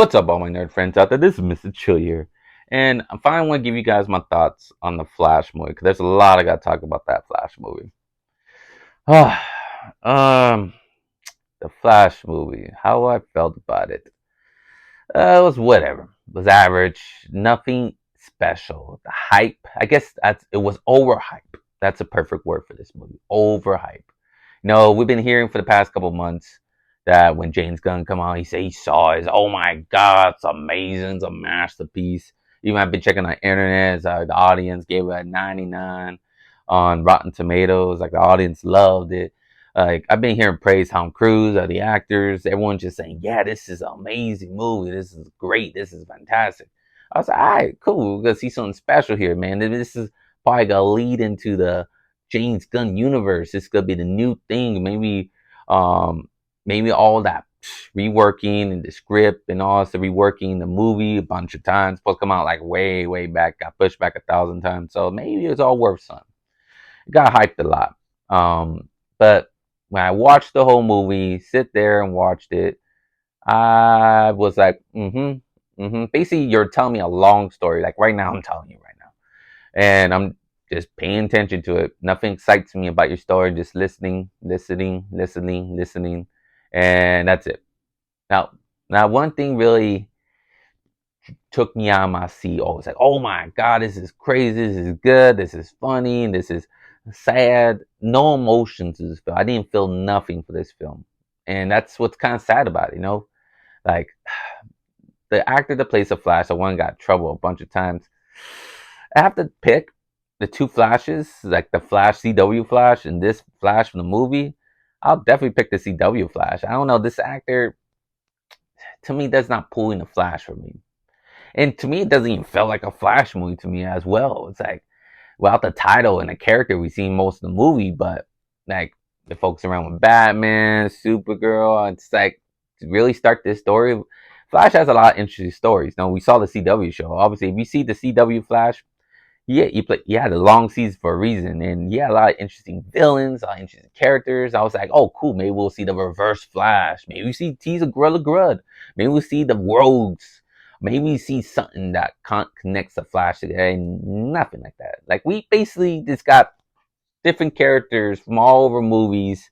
What's up, all my nerd friends out there? This is Mr. Chill here, and I finally want to give you guys my thoughts on the Flash movie because there's a lot I got to talk about that Flash movie. um, the Flash movie, how I felt about it. It was whatever. It was average, nothing special. The hype, I guess it was overhype. That's a perfect word for this movie. Overhype. No, we've been hearing for the past couple months that when James Gunn come out, he say he saw it. Oh my God, it's amazing. It's a masterpiece. Even I've been checking on the internet. The audience gave it a 99 on Rotten Tomatoes. Like the audience loved it. Like I've been hearing praise Tom Cruise, the actors. Everyone's just saying, "Yeah, this is an amazing movie. This is great. This is fantastic." I was like, "All right, cool. We're gonna see something special here, man. This is probably gonna lead into the James Gunn universe. This could be the new thing. Maybe all that reworking and the script and all the reworking the movie a bunch of times. Supposed to come out like way back, got pushed back 1,000 times. So maybe it's all worth something. It got hyped a lot. But when I watched the whole movie, sit there and watched it, I was like, Basically, you're telling me a long story. Like right now, I'm telling you right now, and I'm just paying attention to it. Nothing excites me about your story. Just listening, and that's it. Now, one thing really took me out of my seat. Oh, it's like, oh my God, this is crazy. This is good. This is funny. This is sad. No emotions in this film. I didn't feel nothing for this film, and that's what's kind of sad about it. Like the actor that plays the Flash, the one got in trouble a bunch of times. I have to pick the two Flashes, like the Flash CW Flash and this Flash from the movie. I'll definitely pick the CW Flash. I don't know, this actor to me that's not pulling the Flash for me. And to me, it doesn't even feel like a Flash movie to me as well. It's like without the title and the character we see most of the movie, but like the folks around with Batman, Supergirl, it's like to really start this story. Flash has a lot of interesting stories. We saw the CW show. Obviously, if you see the CW Flash, yeah, you had the long season for a reason, and yeah, a lot of interesting villains, a lot of interesting characters. I was like, oh, cool. Maybe we'll see the Reverse Flash. Maybe we see Tease of Gorilla Grodd. Maybe we'll see the Rogues. Maybe we see something that connects the Flash together, and nothing like that. Like we basically just got different characters from all over movies,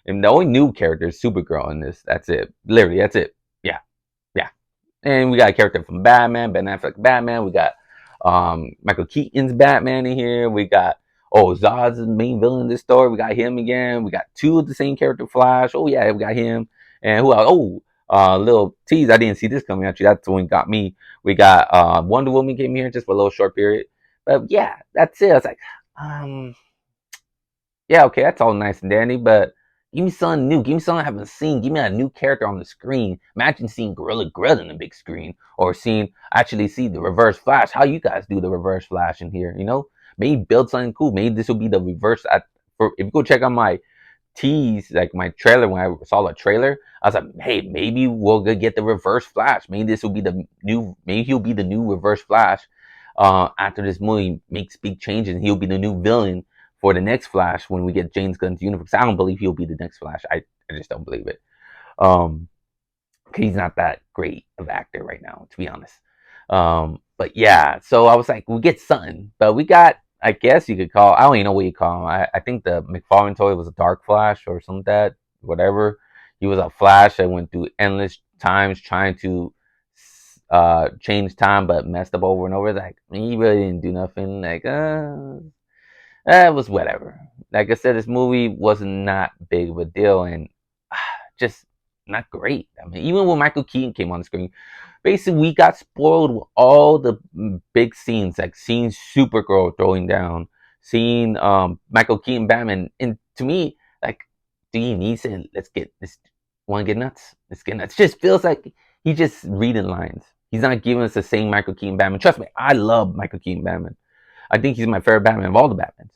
and the only new character is Supergirl in this. That's it. Literally, that's it. Yeah, yeah. And we got a character from Batman, Ben Affleck Batman. We got Michael Keaton's Batman in here. We got Zod's the main villain in this story. We got him again. We got two of the same character, Flash. Oh yeah, we got him. And who else? Little tease. I didn't see this coming. Actually, that's the one got me. We got Wonder Woman came here just for a little short period. But yeah, that's it. I was like, yeah, okay, that's all nice and dandy, but give me something new. Give me something I haven't seen. Give me a new character on the screen. Imagine seeing Gorilla Grodd on the big screen, or actually see the Reverse Flash. How you guys do the Reverse Flash in here? Maybe build something cool. Maybe this will be the reverse. If you go check out my tease, like my trailer, when I saw the trailer, I was like, hey, maybe we'll get the Reverse Flash. Maybe this will be the new. Maybe he'll be the new Reverse Flash. After this movie makes big changes, and he'll be the new villain for the next Flash when we get James Gunn's universe. I don't believe he'll be the next Flash. I just don't believe it. He's not that great of actor right now, to be honest. But yeah, so I was like, we get something, but we got, I guess you could call, I don't even know what you call him. I think the McFarlane toy was a Dark Flash or something like that, whatever. He was a Flash that went through endless times trying to change time, but messed up over and over. Like he really didn't do nothing. Like it was whatever. Like I said, this movie was not big of a deal and just not great. I mean, even when Michael Keaton came on the screen, basically we got spoiled with all the big scenes, like seeing Supergirl throwing down, seeing Michael Keaton Batman. And to me, like, do you need to let's get this? Want to get nuts? Let's get nuts. It just feels like he's just reading lines. He's not giving us the same Michael Keaton Batman. Trust me, I love Michael Keaton Batman. I think he's my favorite Batman of all the Batmans.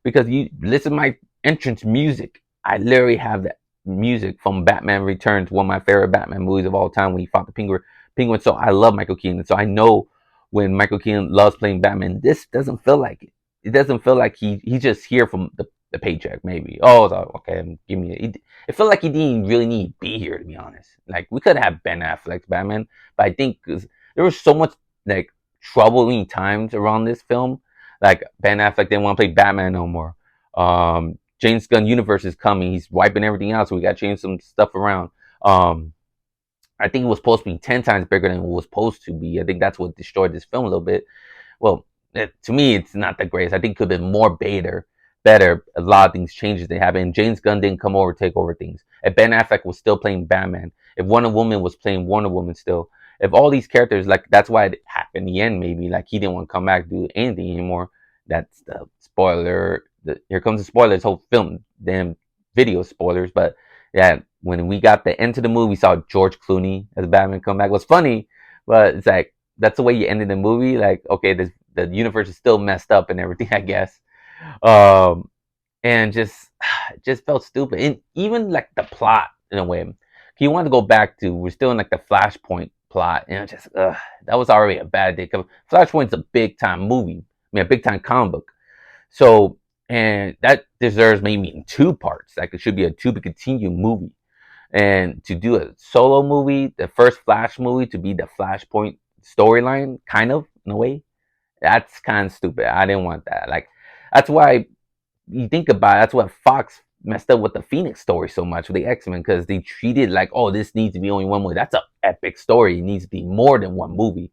Because you listen to my entrance music, I literally have that music from Batman Returns, one of my favorite Batman movies of all time when he fought the Penguin. So I love Michael Keaton. So I know when Michael Keaton loves playing Batman, this doesn't feel like it. It doesn't feel like he's just here from the paycheck, maybe. Oh, so, okay, give me it felt like he didn't really need to be here, to be honest. Like, we could have Ben Affleck's Batman, but I think 'cause there was so much, like, troubling times around this film. Like, Ben Affleck didn't want to play Batman no more. James Gunn universe is coming. He's wiping everything out, so we got to change some stuff around. Um, I think it was supposed to be 10 times bigger than it was supposed to be. I think that's what destroyed this film a little bit. Well, to me, it's not the greatest. I think it could have been more better. A lot of things changes they happen. James Gunn didn't come over take over things. If Ben Affleck was still playing Batman, if Wonder Woman was playing Wonder Woman still, if all these characters, like, that's why it happened in the end, maybe, like, he didn't want to come back do anything anymore. That's the spoiler. Here comes the spoiler. This whole film, damn video spoilers. But yeah, when we got the end of the movie, we saw George Clooney as Batman come back. It was funny, but it's like, that's the way you ended the movie. Like, okay, the universe is still messed up and everything, I guess. Um, and just it just felt stupid. And even like the plot in a way. You want to go back to, we're still in like the Flashpoint plot, and just that was already a bad day. Flashpoint's a big time movie. I mean, a big time comic book. So, and that deserves maybe in two parts. Like, it should be a to be continued movie. And to do a solo movie, the first Flash movie to be the Flashpoint storyline, kind of, in a way, that's kind of stupid. I didn't want that. Like, that's why you think about it, that's why Fox messed up with the Phoenix story so much with the X-Men, because they treated like, oh, this needs to be only one movie. That's an epic story. It needs to be more than one movie.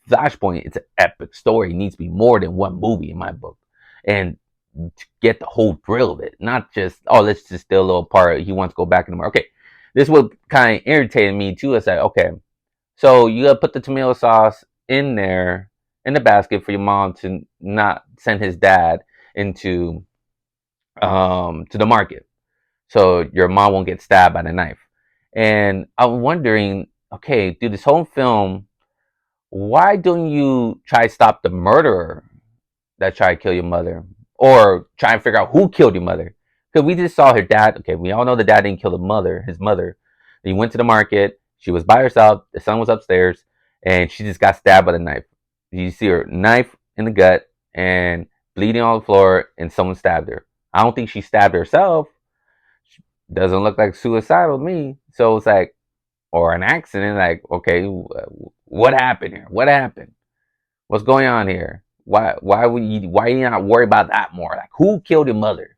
Flashpoint, it's an epic story. It needs to be more than one movie in my book. And to get the whole thrill of it, not just, oh, let's just steal a little part. He wants to go back in the market. Okay, this would kind of irritated me too. It's like, okay, so you gotta put the tomato sauce in there in the basket for your mom to not send his dad into to the market, so your mom won't get stabbed by the knife. And I'm wondering, okay, through this whole film, why don't you try to stop the murderer that tried to kill your mother, or try and figure out who killed your mother? Because we just saw her dad. Okay, we all know the dad didn't kill the mother, his mother. He went to the market. She was by herself. The son was upstairs, and she just got stabbed by the knife. You see her knife in the gut and bleeding on the floor, and someone stabbed her. I don't think she stabbed herself. Doesn't look like suicidal to me. So it's like, or an accident. Like, okay, what happened here? What happened? What's going on here? Why you not worry about that more? Like, who killed your mother?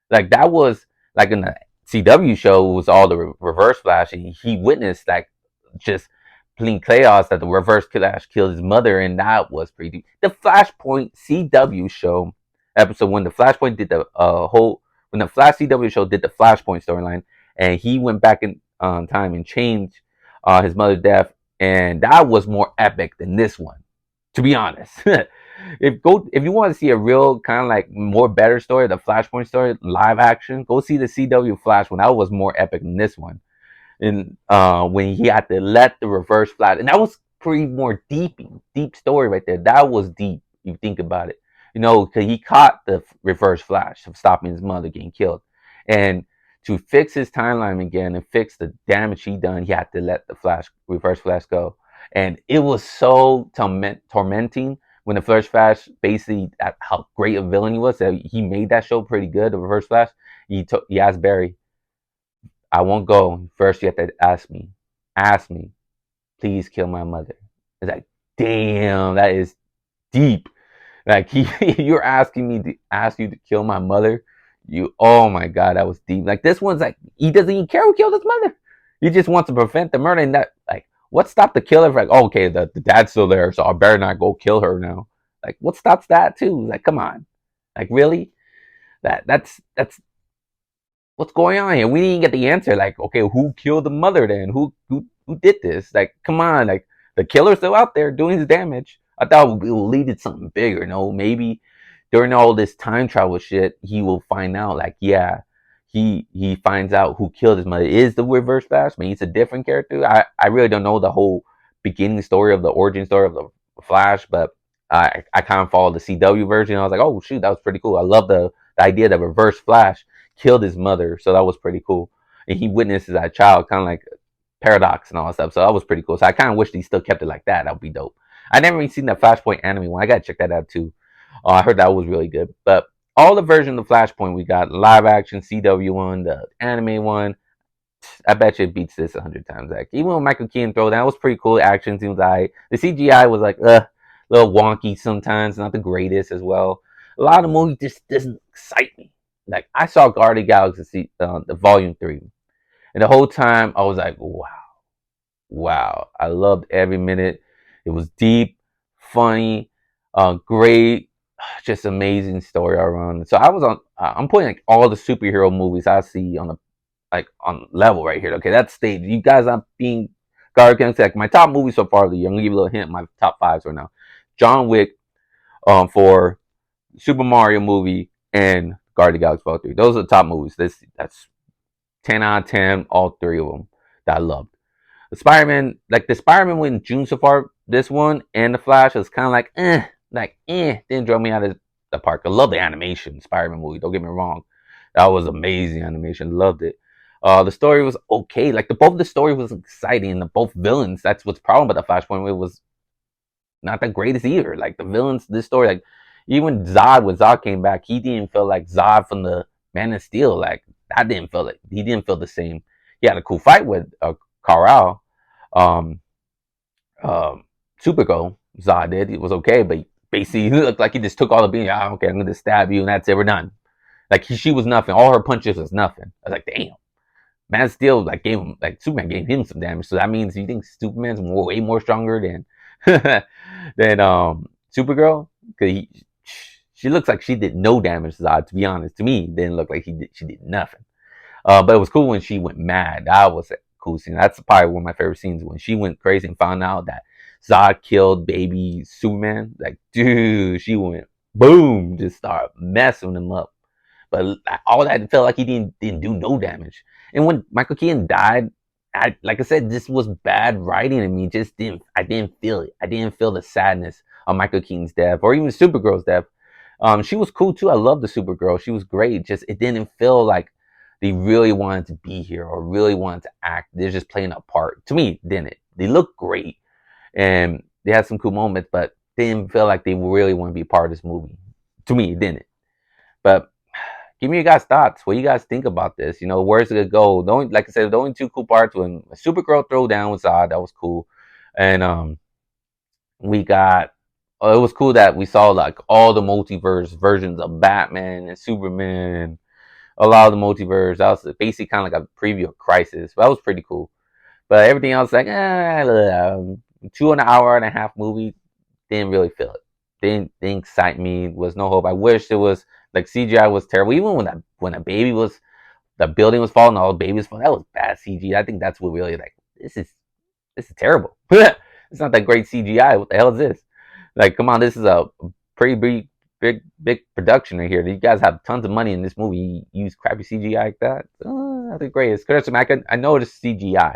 Like, that was like in the CW show, it was all the reverse flash, and he witnessed like just plain chaos that the reverse flash killed his mother, and that was pretty deep. The Flashpoint CW show episode, when the Flashpoint did the when the Flash CW show did the Flashpoint storyline, and he went back in time and changed his mother's death, and that was more epic than this one, to be honest. If you want to see a real kind of like more better story, the Flashpoint story, live action, go see the CW Flash one. That was more epic than this one. And when he had to let the reverse flash, and that was pretty more deep story right there. That was deep. You think about it, because he caught the reverse flash of stopping his mother getting killed, and to fix his timeline again and fix the damage he done, he had to let the reverse flash go, and it was so tormenting when the First Flash, basically, how great a villain he was, that he made that show pretty good, the Reverse Flash. He asked Barry, I won't go. First, you have to ask me, please kill my mother. It's like, damn, that is deep. Like, you're asking me to ask you to kill my mother. Oh my God, that was deep. Like, this one's like, he doesn't even care who killed his mother. He just wants to prevent the murder. And that, like, what stopped the killer? Like, oh, okay, the dad's still there, so I better not go kill her now. Like, what stops that too? Like, come on. Like, really? That's what's going on here? We didn't get the answer. Like, okay, who killed the mother then? Who did this? Like, come on. Like, the killer's still out there doing his damage. I thought it would lead to something bigger. No, maybe during all this time travel shit, he will find out. Like, yeah, he finds out who killed his mother is the Reverse Flash. I mean, he's a different character. I really don't know the whole beginning story of the origin story of the Flash, but I kind of followed the CW version. I was like, oh shoot, that was pretty cool. I love the idea that Reverse Flash killed his mother, so that was pretty cool. And he witnesses that child, kind of like Paradox and all that stuff. So that was pretty cool. So I kind of wish he still kept it like that. That would be dope. I never even seen that Flashpoint anime one. I gotta check that out too. I heard that was really good. But all the versions of Flashpoint we got, live action CW one, the anime one. I bet you it beats this 100 times. Like even when Michael Keaton throw that was pretty cool. Action seems like the CGI was like a little wonky sometimes, not the greatest as well. A lot of the movie just doesn't excite me. Like I saw Guardian Galaxy the Volume 3, and the whole time I was like, wow, wow. I loved every minute. It was deep, funny, great, just amazing story all around. So I was on. I'm putting like all the superhero movies I see on the like on level right here. Okay, that's stage. You guys aren't being Guardians. Like my top movies so far of the year. I'm gonna give you a little hint. My top fives right now: John Wick, for Super Mario movie, and Guardians of the Galaxy Vol. 3. Those are the top movies. That's 10 out of 10. All three of them that I loved. The Spider-Man, like the Spider-Man with June so far, this one and the Flash was kind of like didn't draw me out of the park. I love the animation, Spider-Man movie. Don't get me wrong, that was amazing animation. Loved it. The story was okay. Like both the story was exciting. The both villains. That's what's problem about the Flashpoint. It was not the greatest either. Like the villains, this story, like even Zod when Zod came back, he didn't feel like Zod from the Man of Steel. Like I didn't feel it. He didn't feel the same. He had a cool fight with Kal-El. Um, Supergirl, Zod did. It was okay, but basically he looked like he just took all the being. Ah, okay, I'm gonna stab you, and that's it. We're done. Like she was nothing. All her punches was nothing. I was like, damn. Man still like gave him like Superman gave him some damage. So that means you think Superman's way more stronger than than Supergirl? Cause she looks like she did no damage to Zod, to be honest. To me, didn't look like she did nothing. But it was cool when she went mad. That was a cool scene. That's probably one of my favorite scenes when she went crazy and found out that Zod killed baby Superman. Like, dude, she went boom, just started messing him up. But all that felt like he didn't do no damage. And when Michael Keaton died, like I said, this was bad writing to me. Just didn't I didn't feel it. I didn't feel the sadness of Michael Keaton's death or even Supergirl's death. She was cool too. I love the Supergirl. She was great. Just it didn't feel like they really wanted to be here or really wanted to act. They're just playing a part. To me, didn't it? They looked great and they had some cool moments, but they didn't feel like they really want to be a part of this movie. To me, it didn't. But give me your guys' thoughts. What you guys think about this? You know, where's it gonna go? The only, like I said, the only two cool parts when Supergirl throw down was odd. That was cool, and we got. It was cool that we saw like all the multiverse versions of Batman and Superman and a lot of the multiverse. That was basically kind of like a preview of Crisis. That was pretty cool. But everything else, like, 2 and an hour and a half movie, didn't really feel it. Didn't excite me. Was no hope. I wish it was like CGI was terrible. Even when a baby was the building was falling, all the babies falling. That was bad CGI. I think that's what really like. This is terrible. It's not that great CGI. What the hell is this? Like, come on, this is a pretty big production right here. You guys have tons of money in this movie. You use crappy CGI like that. Not the greatest. I know it's CGI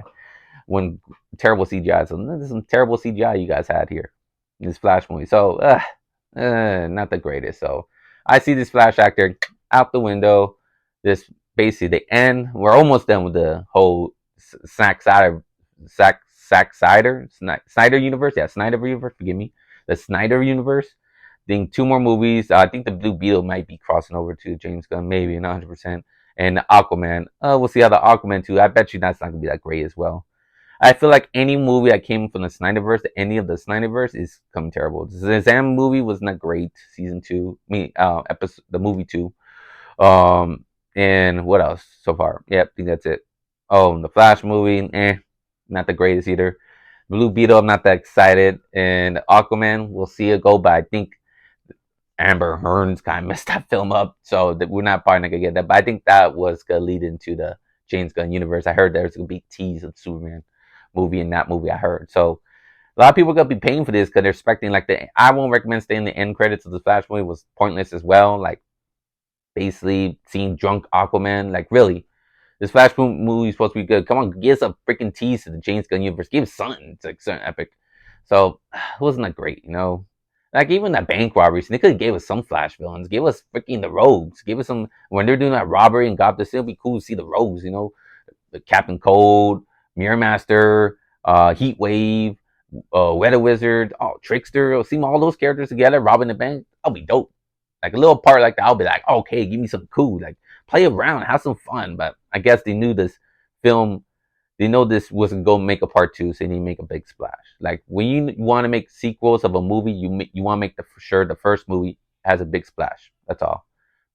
when terrible CGI. So there's some terrible CGI you guys had here in this Flash movie. So not the greatest. So I see this Flash actor out the window. This basically the end. We're almost done with the whole Snyder universe. Yeah, Snyder universe. Forgive me. The Snyder universe. I think two more movies. I think the Blue Beetle might be crossing over to James Gunn, maybe not 100%. And Aquaman. We'll see how the Aquaman 2. I bet you that's not gonna be that great as well. I feel like any movie that came from the Snyderverse, any of the Snyderverse, is coming terrible. The Zam movie was not great. Season 2, episode the movie 2. And what else so far? Yep, I think that's it. Oh, the Flash movie, not the greatest either. Blue Beetle, I'm not that excited. And Aquaman, we'll see it go, but I think Amber Heard's kind of messed that film up, so that we're not probably not gonna get that. But I think that was gonna lead into the James Gunn universe. I heard there's gonna be tease of Superman movie in that movie. I heard so. A lot of people are gonna be paying for this because they're expecting like the. I won't recommend staying the end credits of the Flash movie was pointless as well. Like basically seeing drunk Aquaman. Like really, this Flash movie is supposed to be good. Come on, give us a freaking tease to the James Gunn universe. Give us something. It's like something epic. So it wasn't that great, you know. Like even that bank robbery, they could have gave us some Flash villains. Give us freaking the Rogues. Give us some when they're doing that robbery in Gotham. It'll be cool to see the Rogues. You know, the Captain Cold, Mirror Master, Heat Wave, Weather Wizard, Trickster. See all those characters together robbing the bank. That'll be dope. Like a little part like that, I'll be like, okay, give me some cool, like play around, have some fun. But I guess they knew this film, they know this wasn't going to make a part two, so they didn't make a big splash. Like when you want to make sequels of a movie, you want to make for sure the first movie has a big splash. That's all.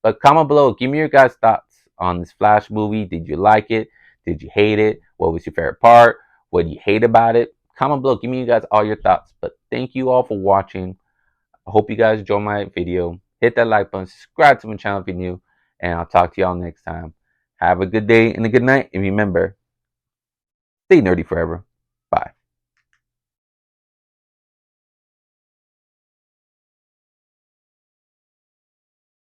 But comment below, give me your guys' thoughts on this Flash movie. Did you like it? Did you hate it? What was your favorite part? What do you hate about it? Comment below, give me you guys all your thoughts. But thank you all for watching. I hope you guys enjoyed my video. Hit that like button, subscribe to my channel if you're new, and I'll talk to y'all next time. Have a good day and a good night, and remember, stay nerdy forever.